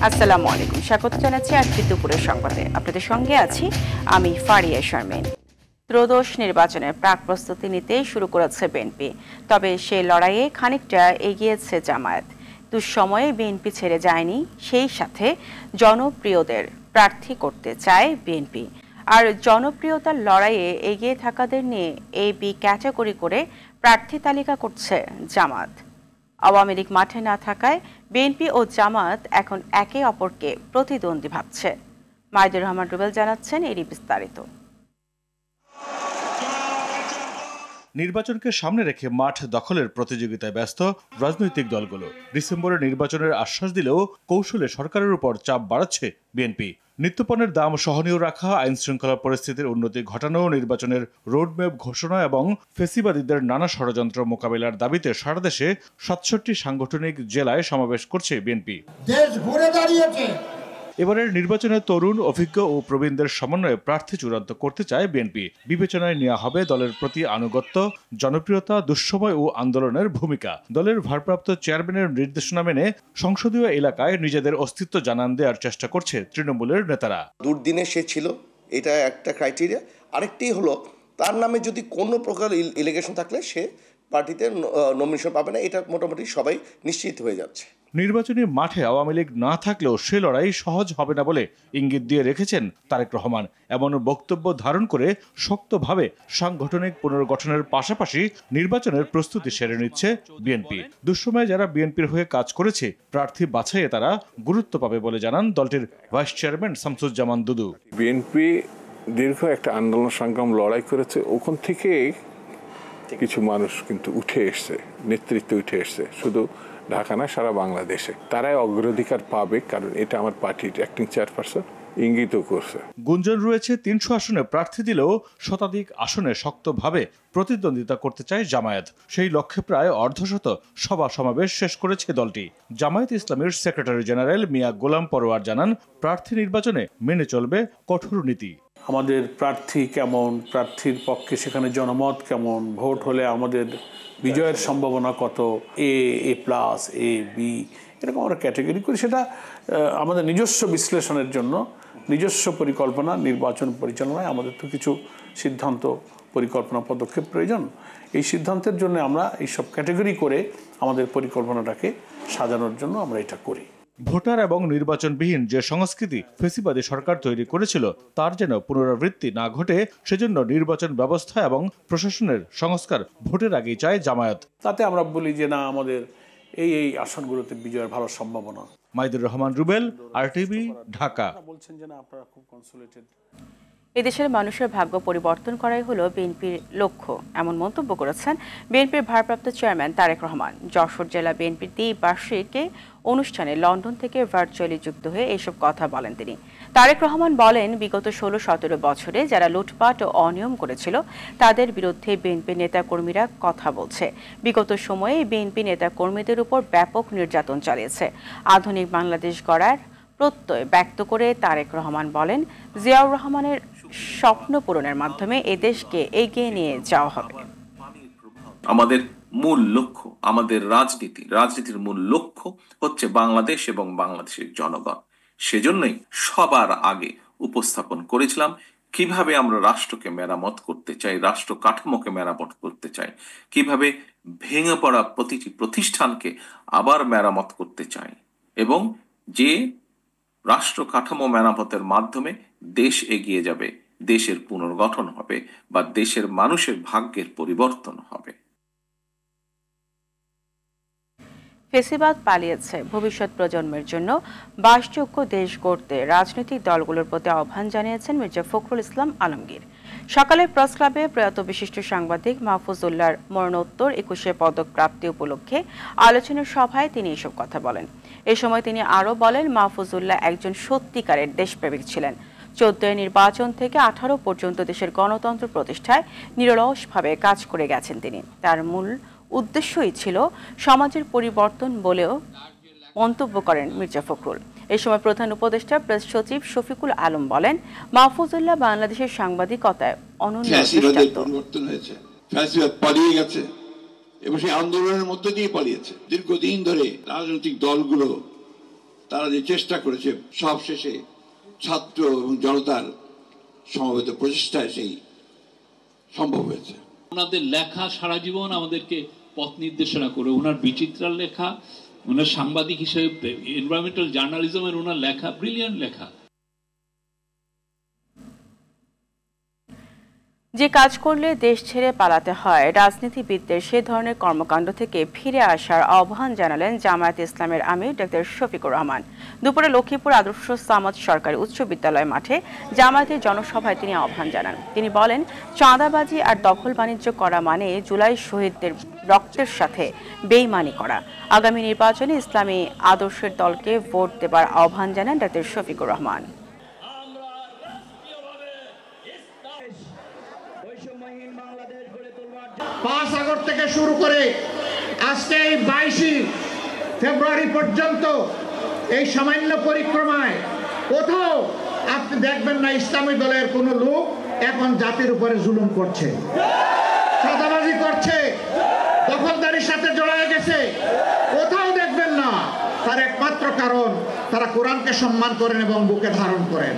আসসালামু আলাইকুম, স্বাগত জানাচ্ছি আজকে দুপুরের সংবাদে। আপনাদের সঙ্গে আছি আমি ফারিয়া শারমিন। ত্রয়োদশ নির্বাচনের প্রাক প্রস্তুতি নিতে শুরু করেছে বিএনপি, তবে সেই লড়াইয়ে খানিকটা এগিয়েছে জামায়াত। দুঃসময়ে বিএনপি ছেড়ে যায়নি, সেই সাথে জনপ্রিয়দের প্রার্থী করতে চায় বিএনপি। আর জনপ্রিয়তার লড়াইয়ে এগিয়ে থাকাদের নিয়ে এ বি ক্যাটাগরি করে প্রার্থী তালিকা করছে জামায়াত। আওয়ামী লীগ মাঠে না থাকায় বিএনপি ও জামায়াত এখন একে অপরকে প্রতিদ্বন্দ্বী ভাবছে। মাইদুর রহমান রুবেল জানাচ্ছেন এরই বিস্তারিত। নির্বাচনকে সামনে রেখে মাঠ দখলের প্রতিযোগিতায় ব্যস্ত রাজনৈতিক দলগুলো। ডিসেম্বরে নির্বাচনের আশ্বাস দিলেও কৌশলে সরকারের উপর চাপ বাড়াচ্ছে বিএনপি। নিত্যপণ্যের দাম সহনীয় রাখা, আইন শৃঙ্খলা পরিস্থিতির উন্নতি ঘটানো, নির্বাচনের রোডম্যাপ ঘোষণা এবং ফেসিবাদীদের নানা ষড়যন্ত্র মোকাবিলার দাবিতে সারা দেশে ৬৭ সাংগঠনিক জেলায় সমাবেশ করছে বিএনপি। দেশ ঘুরে দাঁড়িয়েছে। এবারের নির্বাচনে তরুণ, অভিজ্ঞ ও প্রবীণদের সমন্বয়ে প্রার্থী চূড়ান্ত করতে চায় বিএনপি। বিবেচনায় নেওয়া হবে দলের প্রতি আনুগত্য, জনপ্রিয়তা, দুঃসময় ও আন্দোলনের ভূমিকা। দলের ভারপ্রাপ্ত চেয়ারম্যানের নির্দেশনা মেনে সংসদীয় এলাকায় নিজেদের অস্তিত্ব জানান দেওয়ার চেষ্টা করছে তৃণমূলের নেতারা। দুর্দিনে সে ছিল, এটা একটা ক্রাইটেরিয়া। আরেকটি হলো তার নামে যদি কোনো প্রকার এলিগেশন থাকলে সে পার্টিতে নমিনেশন পাবে না, এটা মোটামুটি সবাই নিশ্চিত হয়ে যাচ্ছে। নির্বাচনী মাঠে আওয়ামী লীগ না থাকলেও সে লড়াই সহজ হবে না বলে ইঙ্গিত দিয়ে রেখেছেন তারেক রহমান। এমন বক্তব্য ধারণ করে শক্তভাবে সাংগঠনিক পুনর্গঠনের পাশাপাশি নির্বাচনের প্রস্তুতি সেরে নিচ্ছে বিএনপি। দুঃসময়ে যারা বিএনপির হয়ে কাজ করেছে, প্রার্থী বাছাইয়ে তারা গুরুত্ব পাবে বলে জানান দলটির ভাইস চেয়ারম্যান শামসুজ্জামান দুদু। বিএনপি দীর্ঘ একটা আন্দোলন সংগ্রাম লড়াই করেছে, ওখান থেকে কিছু মানুষ কিন্তু উঠে এসছে, নেতৃত্বে উঠে এসছে, শুধু ঢাকা না সারা বাংলাদেশে। তারাই অগ্রাধিকার পাবে, কারণ এটা আমার পার্টির অ্যাক্টিং চেয়ারপারসন ইঙ্গিত করছে। গুঞ্জন রয়েছে ৩০০ আসনে প্রার্থী দিলেও শতাধিক আসনে শক্তভাবে প্রতিদ্বন্দ্বিতা করতে চায় জামায়াত। সেই লক্ষ্যে প্রায় অর্ধশত সভা সমাবেশ শেষ করেছে দলটি। জামায়াত ইসলামের সেক্রেটারি জেনারেল মিয়া গোলাম পরোয়ার জানান, প্রার্থী নির্বাচনে মেনে চলবে কঠোর নীতি। আমাদের প্রার্থী কেমন, প্রার্থীর পক্ষে সেখানে জনমত কেমন, ভোট হলে আমাদের বিজয়ের সম্ভাবনা কত, এ প্লাস, এ বি, এরকম আমরা ক্যাটাগরি করি। সেটা আমাদের নিজস্ব বিশ্লেষণের জন্য, নিজস্ব পরিকল্পনা, নির্বাচন পরিচালনায় আমাদের তো কিছু সিদ্ধান্ত, পরিকল্পনা, পদক্ষেপ প্রয়োজন। এই সিদ্ধান্তের জন্য আমরা এইসব ক্যাটাগরি করে আমাদের পরিকল্পনাটাকে সাজানোর জন্য আমরা এটা করি। ভোটার এবং নির্বাচনবিহীন যে সংস্কৃতি ফেসিবাদী সরকার তৈরি করেছিল, তার যেন পুনরাবৃত্তি না ঘটে, সেজন্য নির্বাচন ব্যবস্থা এবং প্রশাসনের সংস্কার ভোটের আগেই চায় জামায়াত। তাতে আমরা বলি যে না, আমাদের এই আসনগুলোতে বিজয়ের ভালো সম্ভাবনা। মাইদুর রহমান রুবেল, আরটিভি, ঢাকা। বলছেন যে না, আপনারা খুব কনসোলেটেড। এদেশের মানুষের ভাগ্য পরিবর্তন করাই হলো বিএনপির লক্ষ্য, এমন মন্তব্য করেছেন বিএনপির ভারপ্রাপ্ত চেয়ারম্যান তারেক রহমান। যশোর জেলা বিএনপির দ্বিবার্ষিকী অনুষ্ঠানে লন্ডন থেকে ভার্চুয়ালি যুক্ত হয়ে এসব কথা বলেন তিনি। তারেক রহমান বলেন, বিগত 16-17 বছরে যারা লুটপাট ও অনিয়ম করেছিল তাদের বিরুদ্ধে বিএনপি নেতাকর্মীরা কথা বলছে। বিগত সময়ে বিএনপি নেতাকর্মীদের উপর ব্যাপক নির্যাতন চালিয়েছে। আধুনিক বাংলাদেশ গড়ার প্রত্যয় ব্যক্ত করে তারেক রহমান বলেন, জিয়াউর রহমানের স্বপ্ন পূরণের মাধ্যমে এ দেশকে এগিয়ে নিয়ে যাওয়া হবে। আমাদের মূল লক্ষ্য, আমাদের রাজনীতির মূল লক্ষ্য হচ্ছে বাংলাদেশ এবং বাংলাদেশের জনগণ। সেজন্যই সবার আগে উপস্থাপন করেছিলাম কিভাবে আমরা রাষ্ট্রকে মেরামত করতে চাই, রাষ্ট্র কাঠামোকে মেরামত করতে চাই, কিভাবে ভেঙে পড়া প্রতিটি প্রতিষ্ঠানকে আবার মেরামত করতে চাই, এবং যে রাষ্ট্র কাঠামো মেরামতের মাধ্যমে দেশ এগিয়ে যাবে, দেশের পুনর্গঠন হবে বা দেশের মানুষের ভাগ্যের পরিবর্তন হবে। ফেসিবাদ পালিয়েছে, ভবিষ্যৎ প্রজন্মের জন্য বাসযোগ্য দেশ গড়তে রাজনৈতিক দলগুলোর প্রতি আহ্বান জানিয়েছেন মির্জা ফখরুল ইসলাম আলমগীর। সকালে প্রেস ক্লাবে প্রয়াত বিশিষ্ট সাংবাদিক মাহফুজুল্লাহর মরণোত্তর 21শে পদক প্রাপ্তি উপলক্ষে আলোচনা সভায় তিনি এসব কথা বলেন। এ সময় তিনি আরও বলেন, মাহফুজুল্লাহ একজন সত্যিকারের দেশপ্রেমিক ছিলেন। 14 নির্বাচন থেকে 18 পর্যন্ত দেশের গণতন্ত্র প্রতিষ্ঠায় নিরলসভাবে কাজ করে গেছেন তিনি। তার মূল উদ্দেশ্যই ছিল সমাজের পরিবর্তন বলেও মন্তব্য করেন মির্জা ফখরুল। এই সময় প্রধান উপদেষ্টা প্রেস সচিব শফিকুল আলম বলেন, মাহফুজুল্লাহ বাংলাদেশের সাংবাদিকতায় অনন্য দৃষ্টান্ত। ফ্যাসিবাদ পালিয়ে গেছে এবং সেই আন্দোলনের মধ্য দিয়ে পালিয়েছে। দীর্ঘদিন ধরে রাজনৈতিক দলগুলো তারা যে চেষ্টা করেছে সবশেষে ছাত্র এবং জনতার সমবেত প্রচেষ্টায় সেই সম্ভব হয়েছে। ওনাদের লেখা সারা জীবন আমাদেরকে পথ নির্দেশনা করে, ওনার বিচিত্রার লেখা, ওনার সাংবাদিক হিসেবে এনভায়রনমেন্টাল জার্নালিজমের ওনার লেখা, ব্রিলিয়ান্ট লেখা। যে কাজ করলে দেশ ছেড়ে পালাতে হয়, রাজনীতিবিদদের সে ধরনের কর্মকাণ্ড থেকে ফিরে আসার আহ্বান জানালেন জামায়াতে ইসলামের আমির ডক্টর শফিকুর রহমান। দুপুরে লক্ষ্মীপুর আদর্শ সামাদ সরকারি উচ্চ বিদ্যালয় মাঠে জামায়াতের জনসভায় তিনি আহ্বান জানান। তিনি বলেন, চাঁদাবাজি আর দখল বাণিজ্য করা মানে জুলাই শহীদদের রক্তের সাথে বেইমানি করা। আগামী নির্বাচনে ইসলামী আদর্শের দলকে ভোট দেবার আহ্বান জানান ডক্টর শফিকুর রহমান। 5 আগস্ট থেকে শুরু করে আজকে এই 22 ফেব্রুয়ারি পর্যন্ত এই সামান্য পরিক্রমায় কোথাও আপনি দেখবেন না ইসলামী দলের কোনো লোক এখন জাতির উপরে জুলুম করছে, চাঁদাবাজি করছে, দখলদারির সাথে জড়ায় গেছে। কোথাও দেখবেন না। তার একমাত্র কারণ তারা কোরআনকে সম্মান করেন এবং বুকে ধারণ করেন।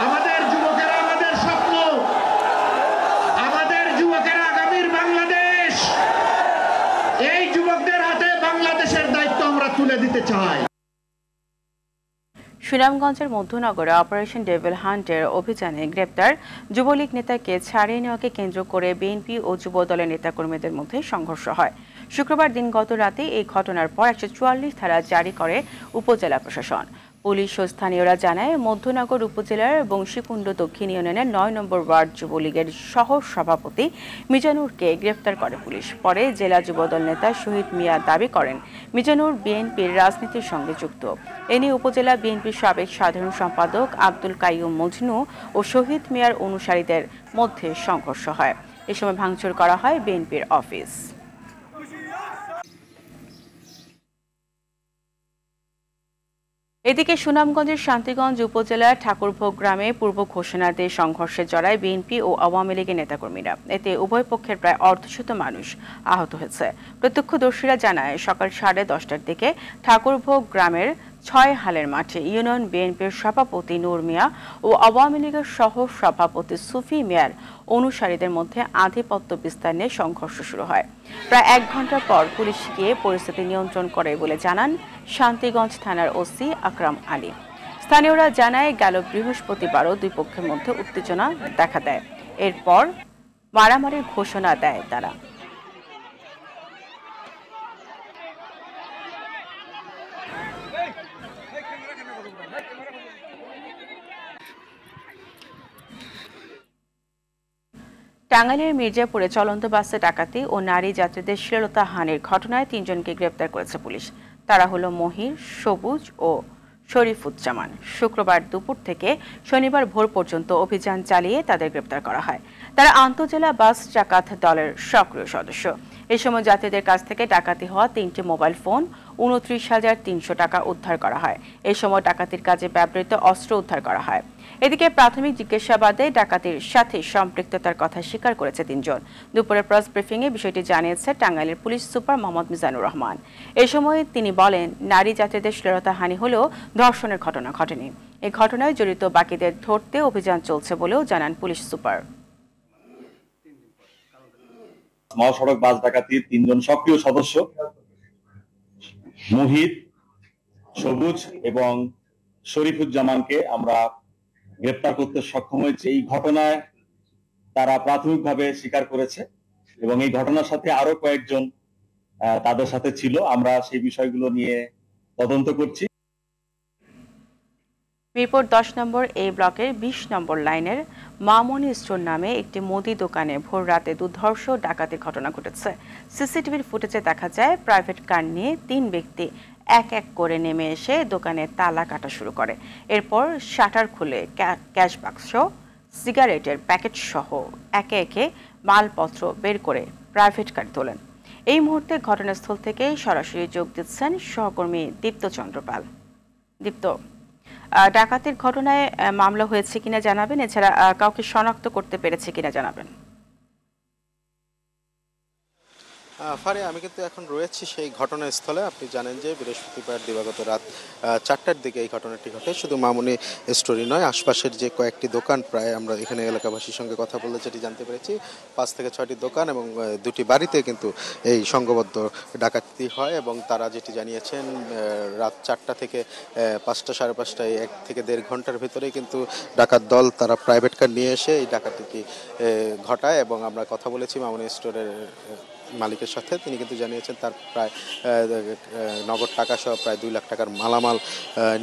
আমাদের যুবকেরা আমাদের স্বপ্ন, আমাদের যুবকেরা আগামীর বাংলাদেশ, এই যুবকদের হাতে বাংলাদেশের দায়িত্ব আমরা তুলে দিতে চাই। সুনামগঞ্জের মধ্যনগরে অপারেশন ডেভিল হান্টের অভিযানে গ্রেপ্তার যুবলীগ নেতাকে ছাড়িয়ে নেওয়াকে কেন্দ্র করে বিএনপি ও যুব দলের নেতাকর্মীদের মধ্যে সংঘর্ষ হয়। শুক্রবার দিনগত রাতে এই ঘটনার পর 144 ধারা জারি করে উপজেলা প্রশাসন। পুলিশ ও স্থানীয়রা জানায়, মধ্যনগর উপজেলার বংশীকুণ্ড দক্ষিণ ইউনিয়নের 9 নম্বর ওয়ার্ড যুবলীগের সহ সভাপতি মিজানুরকে গ্রেফতার করে পুলিশ। পরে জেলা যুবদল নেতা শহীদ মিয়া দাবি করেন, মিজানুর বিএনপির রাজনীতির সঙ্গে যুক্ত। এ নিয়ে উপজেলা বিএনপির সাবেক সাধারণ সম্পাদক আব্দুল কাইয়ুম মজনু ও শহীদ মিয়ার অনুসারীদের মধ্যে সংঘর্ষ হয়। এ সময় ভাঙচুর করা হয় বিএনপির অফিস। এদিকে সুনামগঞ্জের শান্তিগঞ্জ উপজেলার ঠাকুরভোগ গ্রামে পূর্ব ঘোষণা দিয়ে সংঘর্ষে জড়ায় বিএনপি ও আওয়ামী লীগের নেতাকর্মীরা। এতে উভয় পক্ষের প্রায় অর্ধশত মানুষ আহত হয়েছে। প্রত্যক্ষদর্শীরা জানায়, সকাল 10:30টার দিকে ঠাকুরভোগ গ্রামের 6 হালের মাঠে ইউনিয়ন বিএনপির সভাপতি নূর মিয়া ও আওয়ামী লীগের সহ সভাপতি সুফি মিয়ার অনুসারীদের মধ্যে আধিপত্য বিস্তার নিয়ে সংঘর্ষ শুরু হয়। প্রায় 1 ঘন্টা পর পুলিশ গিয়ে পরিস্থিতি নিয়ন্ত্রণ করে বলে জানান শান্তিগঞ্জ থানার ওসি আকরাম আলী। স্থানীয়রা জানায়, গেল বৃহস্পতিবারও দুই পক্ষের মধ্যে উত্তেজনা দেখা দেয়। এরপর মারামারির ঘোষণা দেয় তারা। টাঙ্গাইলের মির্জাপুরে চলন্ত বাসে ডাকাতি ও নারী যাত্রীদের শ্লীলতাহানির ঘটনায় 3 জনকে গ্রেপ্তার করেছে পুলিশ। তারা হলো মহির, সবুজ ও শরীফুজ্জামান। শুক্রবার দুপুর থেকে শনিবার ভোর পর্যন্ত অভিযান চালিয়ে তাদের গ্রেপ্তার করা হয়। তারা আন্তজেলা বাস ডাকাত দলের সক্রিয় সদস্য। এই সময় যাত্রীদের কাছ থেকে ডাকাতি হওয়া 3টি মোবাইল ফোন, 29,300 টাকা উদ্ধার করা হয়। এই সময় ডাকাতির কাজে ব্যবহৃত অস্ত্র উদ্ধার করা হয়। এদিকে প্রাথমিক জিজ্ঞাসাবাদে ডাকাতির সাথে সম্পৃক্ততার কথা স্বীকার করেছে 3 জন। দুপুরে প্রেস ব্রিফিংয়ে বিষয়টি জানিয়েছে টাঙ্গাইলের পুলিশ সুপার মোহাম্মদ মিজানুর রহমান। এই সময় তিনি বলেন, নারী যাত্রীদের শ্লীলতাহানি হলেও ধর্ষণের ঘটনা ঘটেনি। এই ঘটনায় জড়িত বাকিদের ধরতে অভিযান চলছে বলেও জানান পুলিশ সুপার। মহাসড়ক বাস ডাকাতির 3 জন সক্রিয় সদস্য মুহিত, সবুজ এবং শরীফুজ্জামানকে আমরা গ্রেপ্তার করতে সক্ষম হয়েছে। এই ঘটনায় তারা প্রাথমিকভাবে স্বীকার করেছে এবং এই ঘটনার সাথে আরো কয়েকজন তাদের সাথে ছিল। আমরা সেই বিষয়গুলো নিয়ে তদন্ত করছি। মিরপুর 10 নম্বর এ ব্লকের 20 নম্বর লাইনের মামনি স্টোর নামে একটি মুদি দোকানে ভোর রাতে দুর্ধর্ষ ডাকাতির ঘটনা ঘটেছে। সিসিটিভির ফুটেজে দেখা যায়, প্রাইভেট কার নিয়ে 3 ব্যক্তি এক এক করে নেমে এসে দোকানে তালা কাটা শুরু করে। এরপর শাটার খুলে ক্যাশ বাক্স, সিগারেটের প্যাকেট সহ একে একে মালপত্র বের করে প্রাইভেট কার তোলেন। এই মুহূর্তে ঘটনাস্থল থেকে সরাসরি যোগ দিচ্ছেন সহকর্মী দীপ্ত চন্দ্রপাল। দীপ্ত, ডাকাতির ঘটনায় মামলা হয়েছে কিনা জানাবেন, এছাড়া কাউকে শনাক্ত করতে পেরেছে কিনা জানাবেন। ফারিয়া, আমি কিন্তু এখন রয়েছি সেই ঘটনাস্থলে। আপনি জানেন যে বৃহস্পতিবার দিবাগত রাত 4টার দিকে এই ঘটনাটি ঘটে। শুধু মামুনি স্টোরি নয়, আশপাশের যে কয়েকটি দোকান, প্রায় আমরা এখানে এলাকাবাসীর সঙ্গে কথা বলে যেটি জানতে পেরেছি 5 থেকে 6টি দোকান এবং 2টি বাড়িতে কিন্তু এই সংঘবদ্ধ ডাকাতি হয় এবং তারা যেটি জানিয়েছেন রাত 4টা থেকে 5টা সাড়ে 5টায় 1 থেকে 1.5 ঘন্টার ভিতরেই কিন্তু ডাকাত দল তারা প্রাইভেট কার নিয়ে এসে এই ডাকাতিটি ঘটায়। এবং আমরা কথা বলেছি মামুনি স্টোরের মালিকের সাথে, তিনি কিন্তু জানিয়েছেন তার প্রায় নগদ টাকা সহ প্রায় 2 লাখ টাকার মালামাল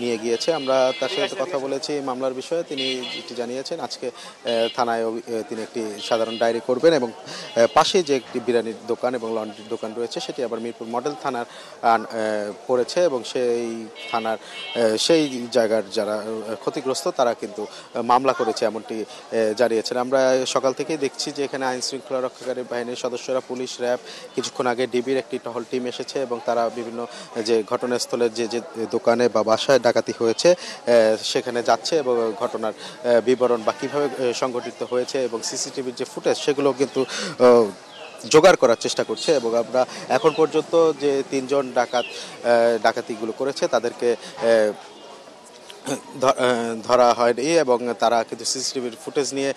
নিয়ে গিয়েছে। আমরা তার সাথে কথা বলেছি মামলার বিষয়ে। তিনি যেটি জানিয়েছেন আজকে থানায় তিনি একটি সাধারণ ডায়েরি করবেন এবং পাশে যে একটি বিরিয়ানির দোকান এবং লন্ড্রির দোকান রয়েছে সেটি আবার মিরপুর মডেল থানার পড়েছে এবং সেই থানার সেই জায়গার যারা ক্ষতিগ্রস্ত তারা কিন্তু মামলা করেছে এমনটি জানিয়েছেন। আমরা সকাল থেকেই দেখছি যে এখানে আইন শৃঙ্খলা রক্ষাকারী বাহিনীর সদস্যরা, পুলিশ, র্যাব, কিছুক্ষণ আগে ডিবির একটি টহল টিম এসেছে এবং তারা বিভিন্ন যে ঘটনাস্থলের যে দোকানে বা বাসায় ডাকাতি হয়েছে সেখানে যাচ্ছে এবং ঘটনার বিবরণ বা কীভাবে সংঘটিত হয়েছে এবং সিসিটিভির যে ফুটেজ সেগুলো কিন্তু জোগাড় করার চেষ্টা করছে। এবং আমরা এখন পর্যন্ত যে 3 জন ডাকাতিগুলো করেছে তাদেরকে ধরা হয়নি এবং তারা কিন্তু সিসিটিভির ফুটেজ নিয়ে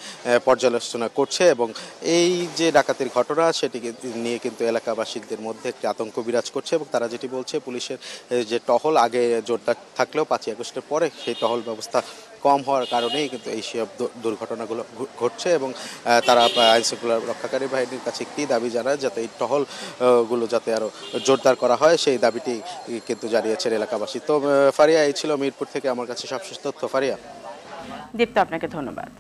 পর্যালোচনা করছে এবং এই যে ডাকাতির ঘটনা সেটিকে নিয়ে কিন্তু এলাকাবাসীদের মধ্যে একটি আতঙ্ক বিরাজ করছে এবং তারা যেটি বলছে পুলিশের যে টহল আগে জোরদার থাকলেও 5ই আগস্টের পরে সেই টহল ব্যবস্থা কম হওয়ার কারণেই কিন্তু এই সব দুর্ঘটনাগুলো ঘটছে এবং তারা আইন শৃঙ্খলা রক্ষাকারী বাহিনীর কাছে একটি দাবি জানায় যাতে এই টহলগুলো যাতে আরও জোরদার করা হয়, সেই দাবিটি কিন্তু জানিয়েছেন এলাকাবাসী। তো ফারিয়া, এই ছিল মিরপুর থেকে আমার কাছে সবশেষ তথ্য। ফারিয়া। দীপ্ত, আপনাকে ধন্যবাদ।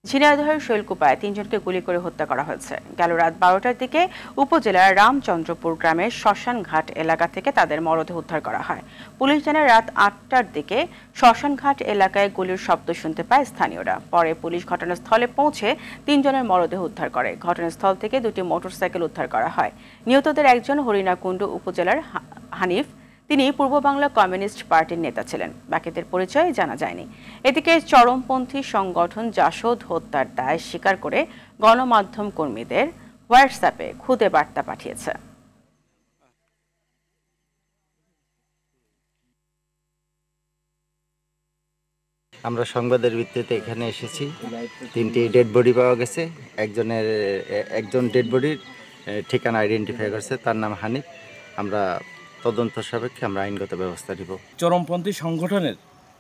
ঝিনাইদহের শৈলকুপায় 3 জনকে গুলি করে হত্যা করা হয়েছে। গেল রাত 12টার দিকে উপজেলার রামচন্দ্রপুর গ্রামের শ্মশান ঘাট এলাকা থেকে তাদের মরদেহ উদ্ধার করা হয়। পুলিশ জানায় রাত 8টার দিকে শ্মশান ঘাট এলাকায় গুলির শব্দ শুনতে পায় স্থানীয়রা। পরে পুলিশ ঘটনাস্থলে পৌঁছে 3 জনের মরদেহ উদ্ধার করে। ঘটনাস্থল থেকে 2টি মোটরসাইকেল উদ্ধার করা হয়। নিহতদের একজন হরিণাকুণ্ড উপজেলার হানিফ, তিনি পূর্ব বাংলা কমিউনিস্ট পার্টির নেতা ছিলেন। বাকিদের পরিচয় জানা যায়নি। এদিকে চরমপন্থী সংগঠন জাসদ হত্যার দায় স্বীকার করে গণমাধ্যম কর্মীদের হোয়াটসঅ্যাপে খুদে বার্তা পাঠিয়েছে। আমরা সংবাদের ভিত্তিতে এখানে এসেছি। 3টি ডেড বডি পাওয়া গেছে। একজন ডেড বডির ঠিকানা আইডেন্টিফাই করছে, তার নাম হানিফ। আমরা তদন্ত সাপেক্ষে আমরা আইনগত ব্যবস্থা নিব। চরমপন্থী সংগঠনের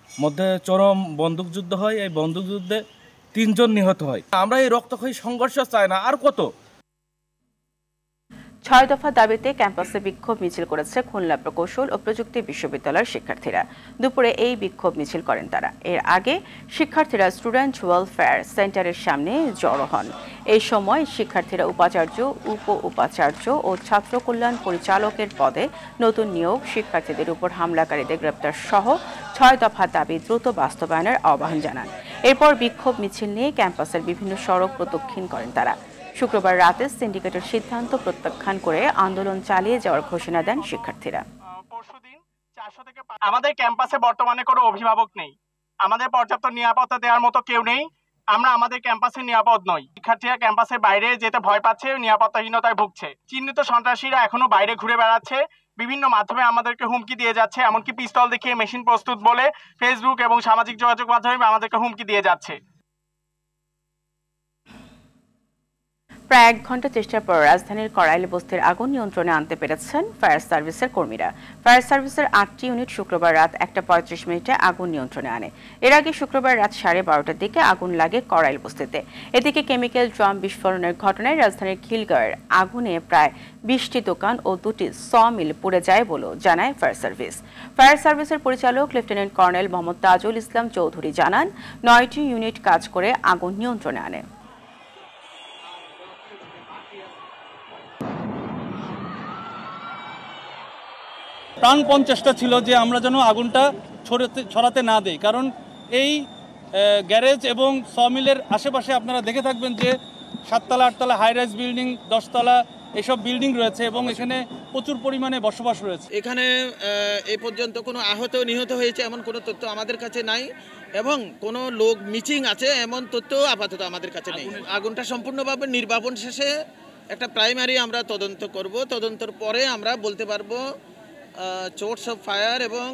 মধ্যে চরম বন্দুকযুদ্ধ হয়, এই বন্দুকযুদ্ধে 3 জন নিহত হয়। আমরা এই রক্তক্ষয়ী সংঘর্ষ চাই না। আর কত? 6 দফা দাবিতে ক্যাম্পাসে বিক্ষোভ মিছিল করেছে খুলনা প্রকৌশল ও প্রযুক্তি বিশ্ববিদ্যালয়ের শিক্ষার্থীরা। দুপুরে এই বিক্ষোভ মিছিল করেন তারা। এর আগে শিক্ষার্থীরা স্টুডেন্ট ওয়েলফেয়ার সেন্টারের সামনে জড়ো হন। এই সময় শিক্ষার্থীরা উপাচার্য, উপ উপাচার্য ও ছাত্র কল্যাণ পরিচালকের পদে নতুন নিয়োগ, শিক্ষার্থীদের উপর হামলাকারীদের গ্রেপ্তার সহ 6 দফা দাবি দ্রুত বাস্তবায়নের আহ্বান জানান। এরপর বিক্ষোভ মিছিল নিয়ে ক্যাম্পাসের বিভিন্ন সড়ক প্রদক্ষিণ করেন তারা। শুক্রবার রাতে সিন্ডিকেটের সিদ্ধান্ত প্রত্যাখ্যান করে আন্দোলন চালিয়ে যাওয়ার ঘোষণা দেন শিক্ষার্থীরা। আমাদের ক্যাম্পাসে বর্তমানে কোনো অভিভাবক নেই, আমাদের পর্যাপ্ত নিরাপত্তা দেওয়ার মতো কেউ নেই। আমরা আমাদের ক্যাম্পাসে নিরাপদ নই। শিক্ষার্থীরা ক্যাম্পাসের বাইরে যেতে ভয় পাচ্ছে, নিরাপত্তাহীনতায় ভুগছে। চিহ্নিত সন্ত্রাসীরা এখনো বাইরে ঘুরে বেড়াচ্ছে, বিভিন্ন মাধ্যমে আমাদেরকে হুমকি দিয়ে যাচ্ছে, এমনকি পিস্তল দেখিয়ে মেশিন প্রস্তুত বলে ফেসবুক এবং সামাজিক যোগাযোগ মাধ্যমে আমাদেরকে হুমকি দিয়ে যাচ্ছে। প্রায় 1 ঘন্টা চেষ্টার পর রাজধানীর কড়াইল বস্তির আগুন নিয়ন্ত্রণে আনতে পেরেছেন ফায়ার সার্ভিসের কর্মীরা। ফায়ার সার্ভিসের 8টি ইউনিট শুক্রবার রাত 1:35 আগুন নিয়ন্ত্রণে আনে। এর আগে শুক্রবার রাত 12:30টার দিকে আগুন লাগে কড়াইল বস্তিতে। এদিকে কেমিক্যাল ড্রাম বিস্ফোরণের ঘটনায় রাজধানীর খিলগাঁওয়ের আগুনে প্রায় 20টি দোকান ও 2টি সমিল পুড়ে যায় বলে জানায় ফায়ার সার্ভিস। ফায়ার সার্ভিসের পরিচালক লেফটেন্যান্ট কর্নেল মোহাম্মদ তাজুল ইসলাম চৌধুরী জানান, 9টি ইউনিট কাজ করে আগুন নিয়ন্ত্রণে আনে। প্রাণপণ চেষ্টা ছিল যে আমরা যেন আগুনটা ছড়াতে না দেই, কারণ এই গ্যারেজ এবং সমিলের আশেপাশে আপনারা দেখে থাকবেন যে 7তলা 8তলা হাই রাইজ বিল্ডিং, 10তলা এসব বিল্ডিং রয়েছে এবং এখানে প্রচুর পরিমাণে বসবাস রয়েছে। এখানে এ পর্যন্ত কোনো আহত নিহত হয়েছে এমন কোনো তথ্য আমাদের কাছে নাই এবং কোনো লোক মিচিং আছে এমন তথ্য আপাতত আমাদের কাছে নেই। আগুনটা সম্পূর্ণভাবে নির্বাপন শেষে একটা প্রাইমারি আমরা তদন্ত করব, তদন্তের পরে আমরা বলতে পারবো সোর্স অফ ফায়ার এবং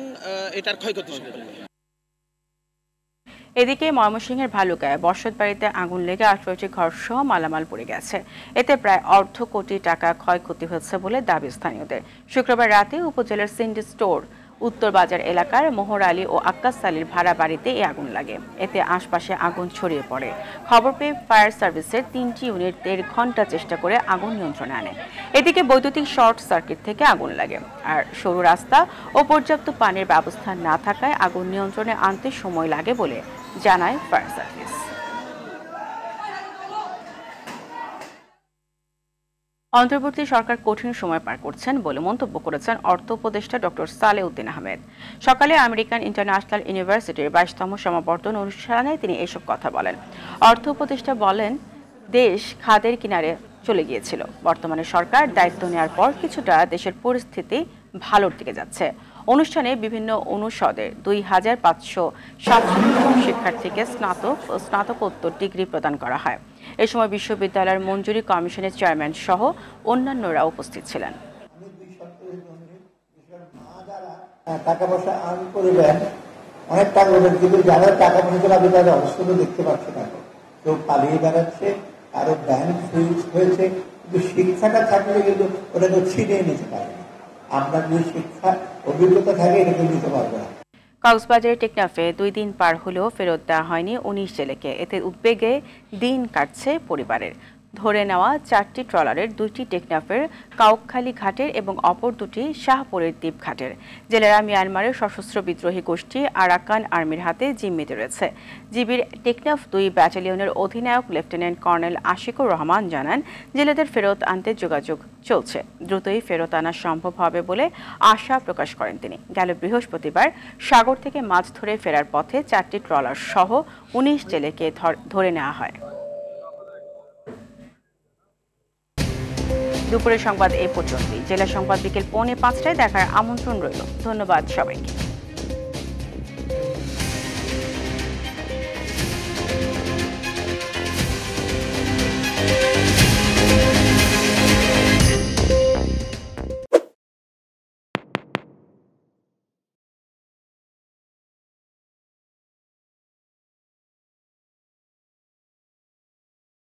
এটার ক্ষয়ক্ষতি সম্পর্কে। এদিকে ময়মনসিংহের ভালুকায় বসত বাড়িতে আগুন লেগে 18টি ঘর সহ মালামাল পড়ে গেছে। এতে প্রায় অর্ধ কোটি টাকা ক্ষয়ক্ষতি হয়েছে বলে দাবি স্থানীয়দের। শুক্রবার রাতে উপজেলার সিন্ডি স্টোর উত্তর বাজার এলাকার মোহর আলী ও আক্কাস আলীর ভাড়া বাড়িতে এই আগুন লাগে। এতে আশপাশে আগুন ছড়িয়ে পড়ে। খবর পেয়ে ফায়ার সার্ভিসের 3টি ইউনিট 1.5 ঘন্টা চেষ্টা করে আগুন নিয়ন্ত্রণে আনে। এদিকে বৈদ্যুতিক শর্ট সার্কিট থেকে আগুন লাগে। আর সরু রাস্তা ও পর্যাপ্ত পানির ব্যবস্থা না থাকায় আগুন নিয়ন্ত্রণে আনতে সময় লাগে বলে জানায় ফায়ার সার্ভিস। অন্তর্বর্তী সরকার কঠিন সময় পার করছেন বলে মন্তব্য করেছেন অর্থ উপদেষ্টা ডক্টর সালেউদ্দিন আহমেদ। সকালে আমেরিকান ইন্টারন্যাশনাল ইউনিভার্সিটির 22তম সমাবর্তন অনুষ্ঠানে তিনি এসব কথা বলেন। অর্থ উপদেষ্টা বলেন, দেশ খাদের কিনারে চলে গিয়েছিল। বর্তমানে সরকার দায়িত্ব নেওয়ার পর কিছুটা দেশের পরিস্থিতি ভালোর দিকে যাচ্ছে। অনুষ্ঠানে বিভিন্ন অনুষদের 2570 শিক্ষার্থীকে স্নাতক ও স্নাতকোত্তর ডিগ্রি প্রদান করা হয়। এ সময় বিশ্ববিদ্যালয়ের মঞ্জুরি কমিশনের চেয়ারম্যান সহ অন্যান্যরা উপস্থিত ছিলেন। টাকা পয়সা আর্ন করবেন, অনেক টাকা করবেন, কিন্তু যারা টাকা পয়সা পাবে তাদের অবস্থা দেখতে পাচ্ছে না। কেউ পালিয়ে বেড়াচ্ছে, কারো ব্যাংক সুইচ হয়েছে, কিন্তু শিক্ষাটা থাকলে কিন্তু ওটা তো ছিনিয়ে নিতে পারে না। আপনার যদি শিক্ষা অভিজ্ঞতা থাকে এটা কিন্তু নিতে পারবে না। কক্সবাজারের টেকনাফে 2 দিন পার হলেও ফেরত দেওয়া হয়নি 19 জেলেকে। এতে উদ্বেগে দিন কাটছে পরিবারের। ধরে নেওয়া 4টি ট্রলারের 2টি টেকনাফের কাউখালী ঘাটের এবং অপর 2টি শাহপুরের দ্বীপ ঘাটের। জেলেরা মিয়ানমারের সশস্ত্র বিদ্রোহী গোষ্ঠী আরাকান আর্মির হাতে জিম্মিতে রয়েছে। জিবির টেকনাফ 2 ব্যাটালিয়নের অধিনায়ক লেফটেন্যান্ট কর্নেল আশিকুর রহমান জানান, জেলেদের ফেরত আনতে যোগাযোগ চলছে। দ্রুতই ফেরত আনা সম্ভব হবে বলে আশা প্রকাশ করেন তিনি। গেল বৃহস্পতিবার সাগর থেকে মাছ ধরে ফেরার পথে 4টি ট্রলার সহ 19 জেলেকে ধরে নেওয়া হয়। দুপুরের সংবাদ এ পর্যন্তই। জেলা সংবাদ বিকেল 4:45টায় দেখার আমন্ত্রণ রইল। ধন্যবাদ সবাইকে।